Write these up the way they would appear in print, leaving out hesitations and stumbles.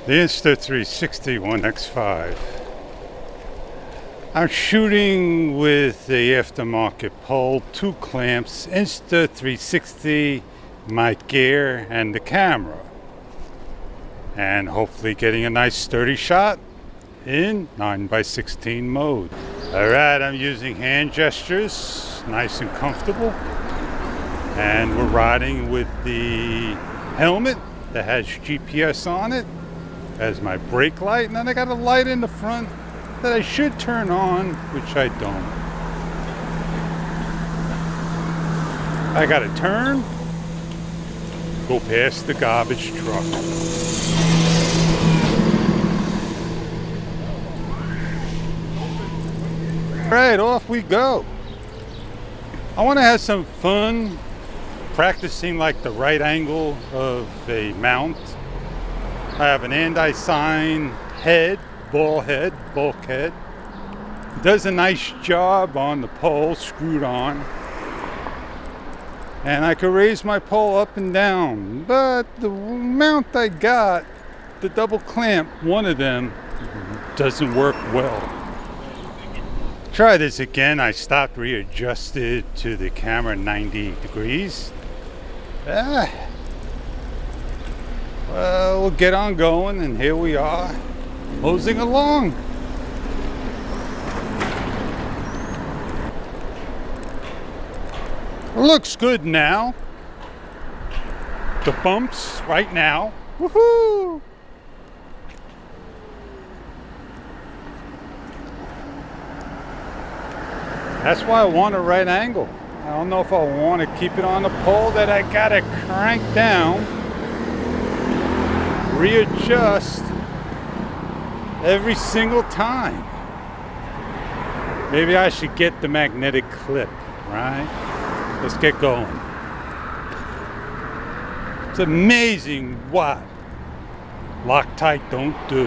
The Insta360 X5. I'm shooting with the aftermarket pole, 2 clamps, Insta360, my gear, and the camera. And hopefully getting a nice sturdy shot in 9x16 mode. Alright, I'm using hand gestures, nice and comfortable. And we're riding with the helmet that has GPS on it as my brake light, and then I got a light in the front that I should turn on, which I don't. I gotta turn, go past the garbage truck. Alright, off we go. I want to have some fun practicing like the right angle of a mount. I have an anti-sign head, bulkhead. It does a nice job on the pole, screwed on. And I could raise my pole up and down. But the mount I got, the double clamp, one of them, doesn't work well. Try this again. I stopped, readjusted to the camera 90 degrees. Well, we'll get on going, and here we are, moseying along. Looks good now. The bumps right now. Woohoo! That's why I want a right angle. I don't know if I want to keep it on the pole that I gotta crank down, readjust every single time. Maybe I should get the magnetic clip, right? Let's get going. It's amazing what Loctite don't do.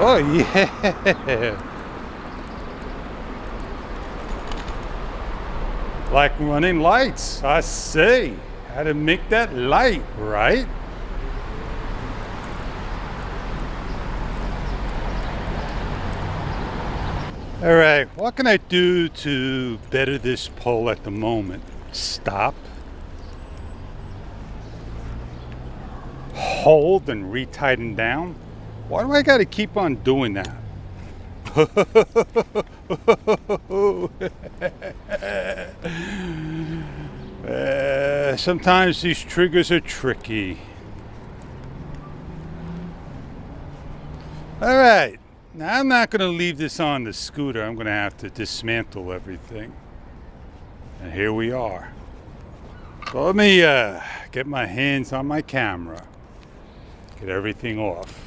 Oh yeah. Like running lights, I say. How to make that light, right? All right, what can I do to better this pole at the moment? Stop. Hold and retighten down. Why do I got to keep on doing that? Sometimes these triggers are tricky. All right, now I'm not going to leave this on the scooter. I'm going to have to dismantle everything. And here we are. So let me get my hands on my camera. Get everything off.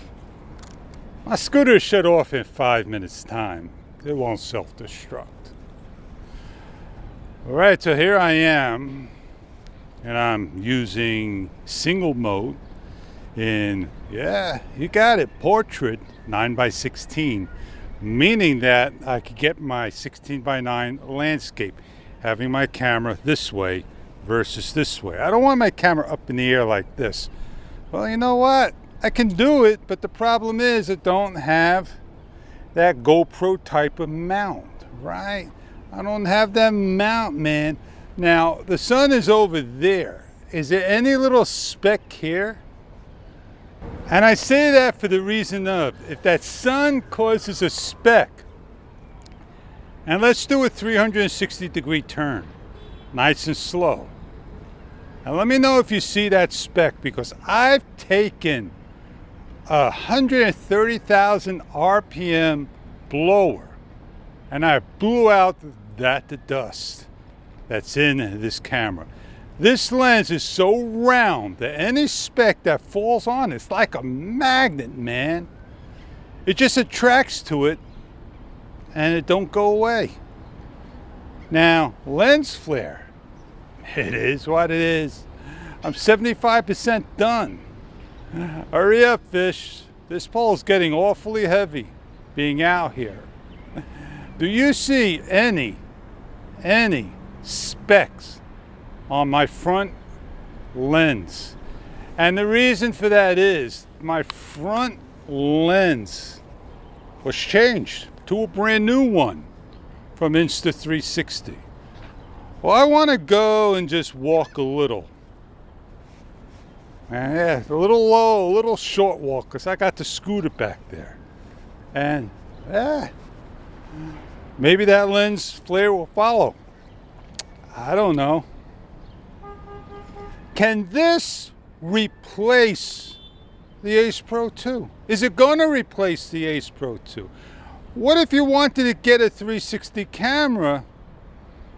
My scooter shut off in 5 minutes time. It won't self-destruct. All right, so here I am, and I'm using single mode in, yeah, you got it, portrait 9x16, meaning that I could get my 16x9 landscape, having my camera this way versus this way. I don't want my camera up in the air like this. Well, you know what? I can do it, but the problem is I don't have that GoPro type of mount, right? I don't have that mount, man. Now, the sun is over there. Is there any little speck here? And I say that for the reason of, if that sun causes a speck, and let's do a 360-degree turn, nice and slow. And let me know if you see that speck, because I've taken 130,000 RPM blower and I blew out the dust that's in this camera. This lens is so round that any speck that falls on it's like a magnet, man. It just attracts to it and it don't go away. Now, lens flare, it is what it is. I'm 75% done. Hurry up, fish. This pole's getting awfully heavy being out here. Do you see any specks on my front lens? And the reason for that is my front lens was changed to a brand new one from Insta360. Well, I want to go and just walk a little. And yeah, a little low, a little short walk, because I got the scooter back there. And maybe that lens flare will follow. I don't know. Can this replace the Ace Pro 2? Is it going to replace the Ace Pro 2? What if you wanted to get a 360 camera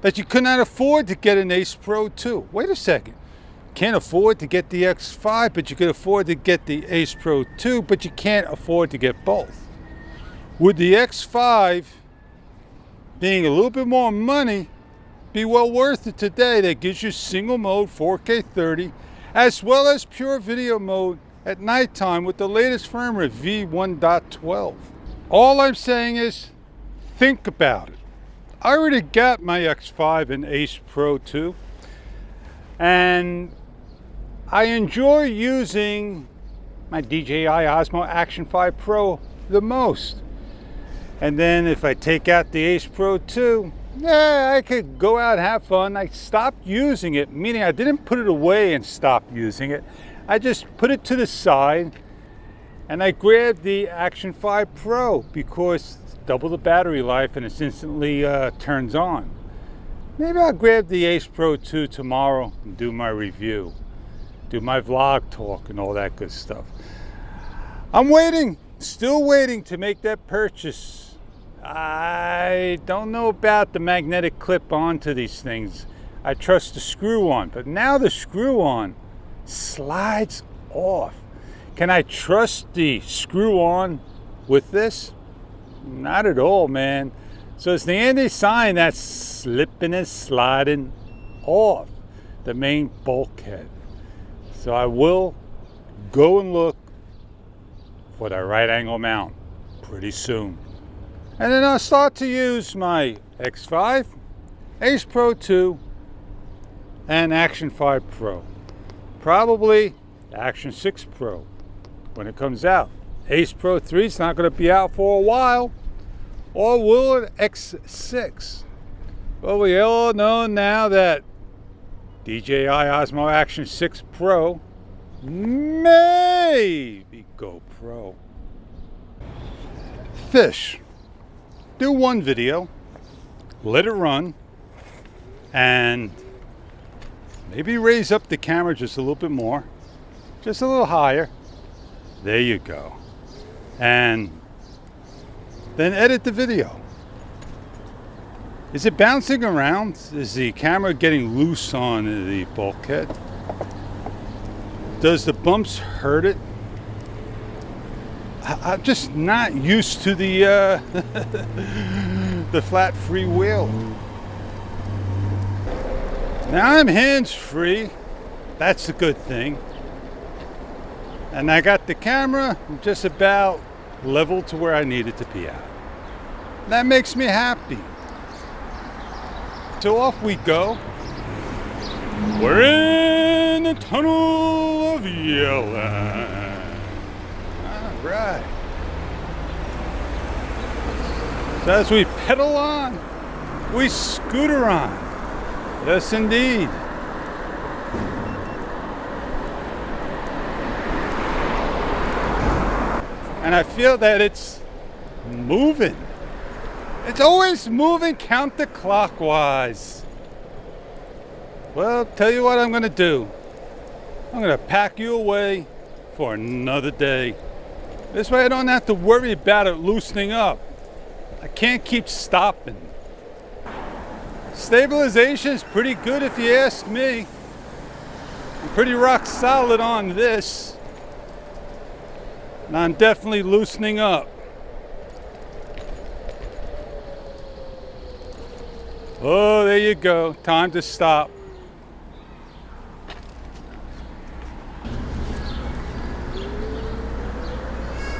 that you could not afford to get an Ace Pro 2? Wait a second. Can't afford to get the X5, but you could afford to get the Ace Pro 2, but you can't afford to get both. Would the X5, being a little bit more money, be well worth it today? That gives you single mode 4K 30, as well as pure video mode at nighttime with the latest firmware V1.12. All I'm saying is, think about it. I already got my X5 and Ace Pro 2, and I enjoy using my DJI Osmo Action 5 Pro the most. And then if I take out the Ace Pro 2, yeah, I could go out and have fun. I stopped using it, meaning I didn't put it away and stop using it. I just put it to the side, and I grabbed the Action 5 Pro because it's double the battery life and it instantly turns on. Maybe I'll grab the Ace Pro 2 tomorrow and do my review, do my vlog talk and all that good stuff. I'm waiting, still waiting to make that purchase. I don't know about the magnetic clip onto these things. I trust the screw-on, but now the screw-on slides off. Can I trust the screw-on with this? Not at all, man. So it's the handy sign that's slipping and sliding off the main bulkhead. So I will go and look for the right angle mount pretty soon. And then I'll start to use my X5, Ace Pro 2, and Action 5 Pro. Probably Action 6 Pro when it comes out. Ace Pro 3 is not going to be out for a while. Or will it X6? Well, we all know now that DJI Osmo Action 6 Pro maybe go Pro. Fish. Do one video, let it run, and maybe raise up the camera just a little bit more, just a little higher. There you go. And then edit the video. Is it bouncing around? Is the camera getting loose on the bulkhead? Does the bumps hurt it? I'm just not used to the the flat free wheel. Now I'm hands-free. That's a good thing. And I got the camera just about level to where I need it to be at. That makes me happy. So off we go. We're in the tunnel of Yellen. All right. So as we pedal on, we scooter on. Yes, indeed. And I feel that it's moving. It's always moving counterclockwise. Well, tell you what I'm going to do. I'm going to pack you away for another day. This way I don't have to worry about it loosening up. I can't keep stopping. Stabilization is pretty good if you ask me. I'm pretty rock solid on this. And I'm definitely loosening up. Oh, there you go. Time to stop.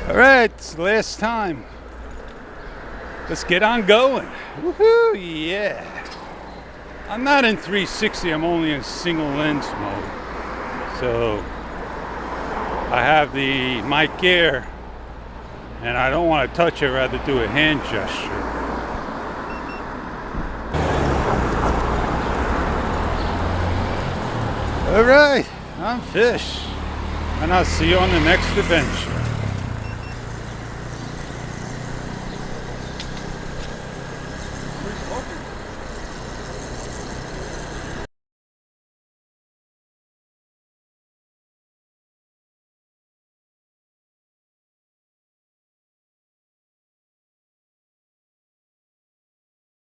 All right, it's the last time. Let's get on going. Woohoo, yeah. I'm not in 360, I'm only in single lens mode. So I have the mic Air, and I don't want to touch it, rather do a hand gesture. All right, I'm Fish, and I'll see you on the next adventure.